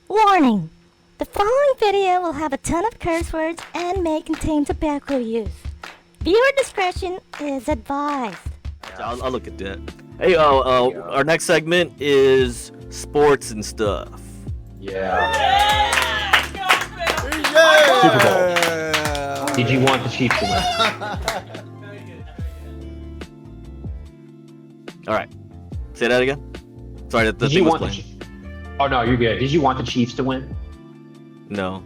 Warning! The following video will have a ton of curse words and may contain tobacco use. Viewer discretion is advised. I'll look at that. Hey, our next segment is sports and stuff. Yeah. Super Bowl. Did you want the Chiefs to win? All right. Say that again. Sorry, that the Did thing you was want the playing. Oh, no, you're good. Did you want the Chiefs to win? No.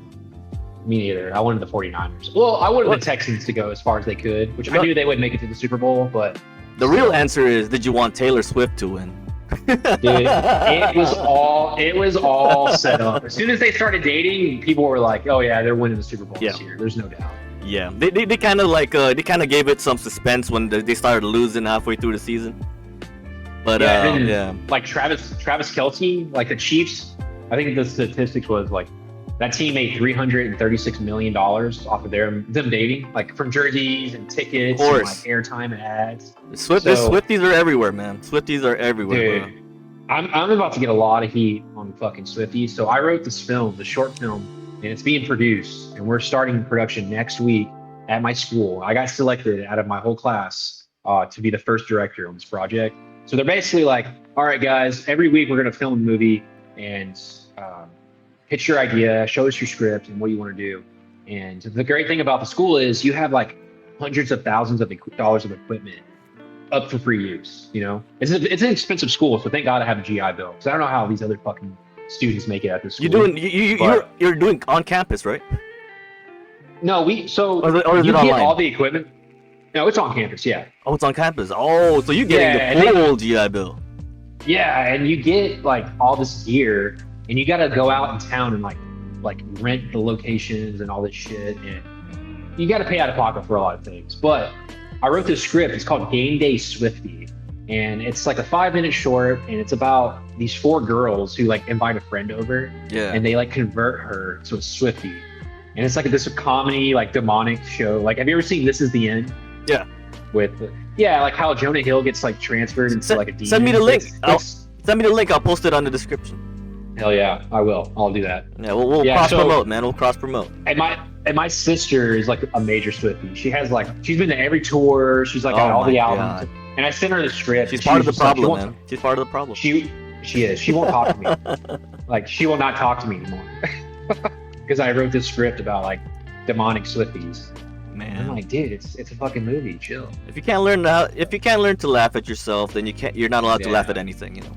Me neither. I wanted the 49ers. Well, I wanted the Texans to go as far as they could, which I knew they would make it to the Super Bowl, but The real answer is, did you want Taylor Swift to win? dude, it was all set up. As soon as they started dating, people were like, "Oh yeah, they're winning the Super Bowl this year." There's no doubt. Yeah, they kind of gave it some suspense when they started losing halfway through the season. But like Travis Kelce, like the Chiefs, I think the statistics was like that team made $336 million off of them dating, like from jerseys and tickets and like airtime and ads. Swifties are everywhere, man. Swifties are everywhere. Dude, I'm about to get a lot of heat on fucking Swifties. So I wrote this film, the short film, and it's being produced, and we're starting production next week at my school. I got selected out of my whole class to be the first director on this project. So they're basically like, all right, guys, every week we're going to film a movie and pitch your idea, show us your script and what you want to do. And the great thing about the school is you have like hundreds of thousands of dollars of equipment up for free use. You know, it's an expensive school, so thank God I have a GI Bill. Because I don't know how these other fucking students make it at this school. You're doing on campus, right? No, you get online? all the equipment. No, it's on campus. Yeah. Oh, it's on campus. Oh, so you're getting the full GI Bill. Yeah, and you get like all this gear, and you got to go out in town and like rent the locations and all this shit, and you got to pay out of pocket for a lot of things. But I wrote this script. It's called Game Day Swiftie, and it's like a 5-minute short, and it's about these 4 girls who like invite a friend over, and they like convert her to a Swiftie, and it's like this comedy like demonic show. Like, have you ever seen This Is the End? Yeah. Like how Jonah Hill gets like transferred into like a demon. Send me the link. Send me the link. I'll post it on the description. Hell yeah, I will. I'll do that. Yeah, we'll cross promote, man. We'll cross promote. And my sister is like a major Swiftie. She's been to every tour. She's like got all the albums. And I sent her the script. She's part of the problem, man. She's part of the problem. She is. She won't talk to me. Like she will not talk to me anymore. Because I wrote this script about like demonic Swifties. Man, I'm like, dude, it's a fucking movie. Chill. If you can't learn to laugh at yourself, then you're not allowed to laugh at anything, you know.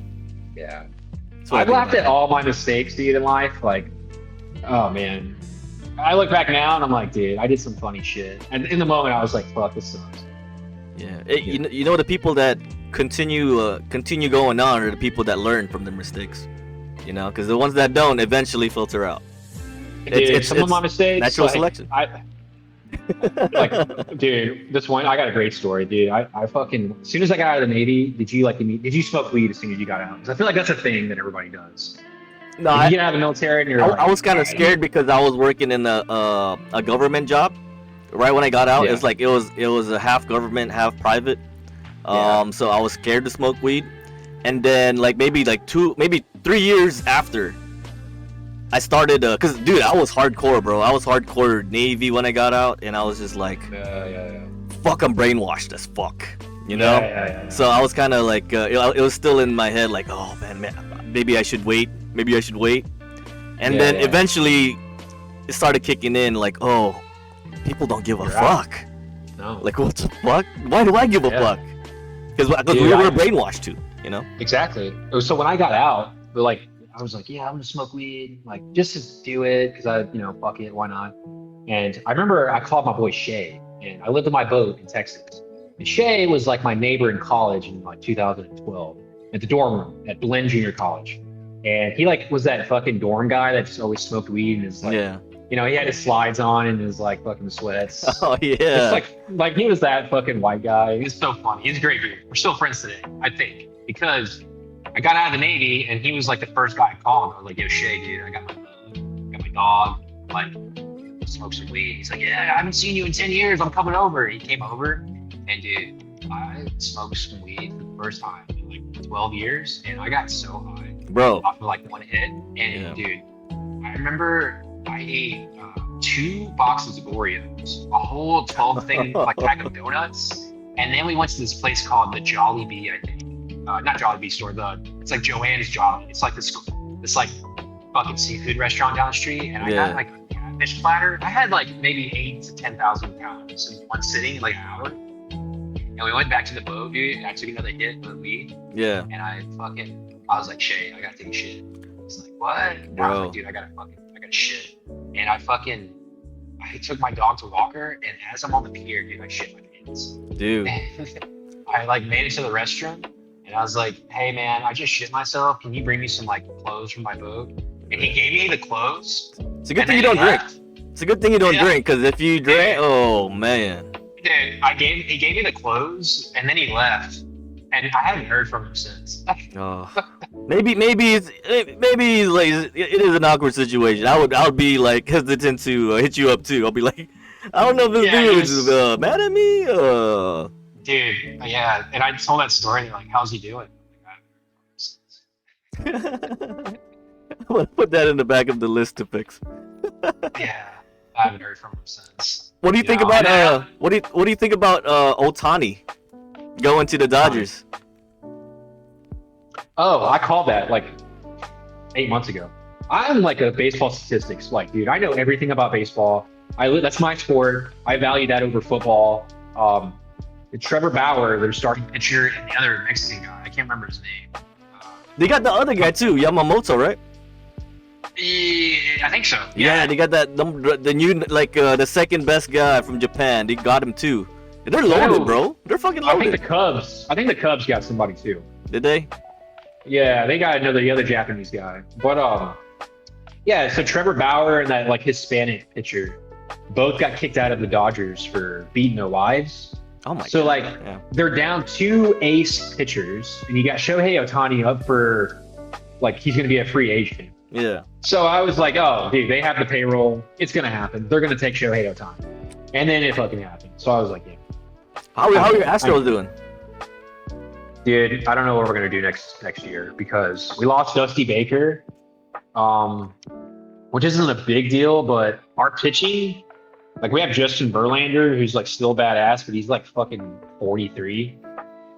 Yeah. I've laughed at all my mistakes, dude, in life. Like, oh man, I look back now and I'm like, dude, I did some funny shit. And in the moment, I was like, fuck, this sucks. Yeah. You know the people that continue going on are the people that learn from their mistakes. You know, because the ones that don't eventually filter out. Dude, some of my mistakes, natural selection. Like, dude, this one, I got a great story, dude. I fucking, as soon as I got out of the Navy, did you smoke weed as soon as you got out? Because I feel like that's a thing that everybody does. No, you get out of the military and I was kind of scared because I was working in a government job. Right when I got out, it's like it was a half government, half private. So I was scared to smoke weed. And then like maybe 3 years after, I started, cause dude, I was hardcore, bro. I was hardcore Navy when I got out, and I was just like, fuck, I'm brainwashed as fuck, you know? So I was kind of like, it was still in my head, like, oh man, maybe I should wait. And then eventually, it started kicking in, like, oh, people don't give a fuck. No. Like, what the fuck? Why do I give a fuck? Because we were brainwashed too, you know? Exactly. So when I got out, I was like, yeah, I'm gonna smoke weed, like just to do it, because fuck it, why not? And I remember I called my boy Shay, and I lived on my boat in Texas. And Shay was like my neighbor in college in like 2012 at the dorm room at Blinn Junior College. And he like was that fucking dorm guy that just always smoked weed and is like, he had his slides on and his like fucking sweats. Oh yeah. It's like he was that fucking white guy. He's so funny. He's a great dude. We're still friends today, I think, because I got out of the Navy and he was like the first guy I called. I was like, yo, Shay, dude, I got my dog, like, smoke some weed. He's like, yeah, I haven't seen you in 10 years. I'm coming over. He came over, and dude, I smoked some weed for the first time in like 12 years, and I got so high. Bro. Off of like one hit, and dude, I remember I ate 2 boxes of Oreos, a whole 12 thing like pack of donuts, and then we went to this place called the Jolly Bee, I think. Not Jolly Bee store. It's like Joanne's Jolly. It's like this like fucking seafood restaurant down the street, and I got like a catfish platter. I had like maybe 8 to 10,000 calories in one sitting, like an hour. And we went back to the boat, dude. And I took another hit of the weed. Yeah. And I was like, Shay, I gotta take a shit. It's like, what? And I was like, dude, I gotta shit. And I took my dog to walk her, and as I'm on the pier, dude, I shit my pants. Dude. I like made it to the restroom, and I was like, hey man, I just shit myself. Can you bring me some like clothes from my boat? And he gave me the clothes. It's a good thing you don't drink. It's a good thing you don't drink, because if you drink, oh man. Dude, he gave me the clothes, and then he left, and I haven't heard from him since. Oh. Maybe he's like, it is an awkward situation. I would be like hesitant to hit you up too. I'll be like, I don't know if this dude is mad at me. Dude, yeah. And I told that story, and they're like, how's he doing? I'm gonna put that in the back of the list to fix. Yeah, I haven't heard from him since. What do you think about what do you think about Ohtani going to the Dodgers? Oh, I called that like 8 months ago. I'm like a baseball statistics, like, dude, I know everything about baseball. That's my sport. I value that over football. Trevor Bauer, their starting pitcher, and the other Mexican guy, I can't remember his name. They got the other guy too, Yamamoto, right? Yeah, I think so. Yeah, they got the new the second best guy from Japan. They got him too. They're loaded, bro. They're fucking loaded. I think the Cubs got somebody too. Did they? Yeah, they got the other Japanese guy. But yeah. So Trevor Bauer and that like Hispanic pitcher both got kicked out of the Dodgers for beating their wives. Oh my. So like they're down 2 ace pitchers, and you got Shohei Ohtani up for like he's going to be a free agent. Yeah. So I was like, oh, dude, they have the payroll. It's going to happen. They're going to take Shohei Ohtani. And then it fucking happened. So I was like, yeah. How are your Astros doing? Dude, I don't know what we're going to do next year because we lost Dusty Baker, which isn't a big deal, but our pitching, like we have Justin Verlander, who's like still badass, but he's like fucking 43.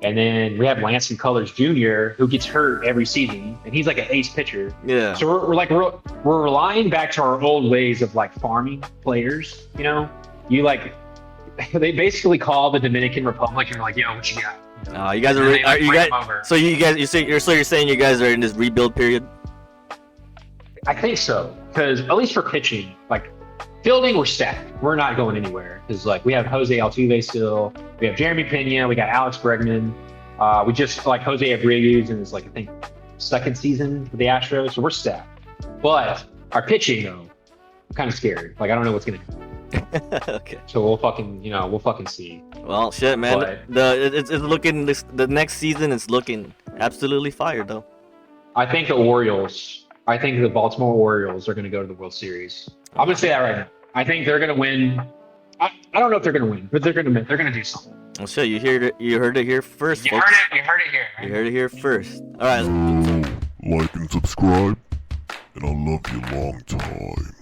And then we have Lance McCullers Jr., who gets hurt every season, and he's like an ace pitcher. Yeah. So we're relying back to our old ways of like farming players. You know, they basically call the Dominican Republic and we're like, yo, what you got? You guys are you guys? So you're saying you guys are in this rebuild period? I think so, because at least for pitching, like fielding, we're stacked. We're not going anywhere because like we have Jose Altuve still, we have Jeremy Pena, we got Alex Bregman, we just like Jose Abreu in his like I think second season for the Astros, so we're stacked. But our pitching though, I'm kind of scared. Like I don't know what's gonna happen. Okay. So we'll fucking see. Well, shit, man. It's looking the next season is looking absolutely fire though. I think the Baltimore Orioles are going to go to the World Series. I'm going to say that right now. I think they're going to win. I don't know if they're going to win, but they're going to do something. Well, shit, you heard it here first, you folks. You heard it here. Right? You heard it here first. All right. Like and subscribe, and I'll love you long time.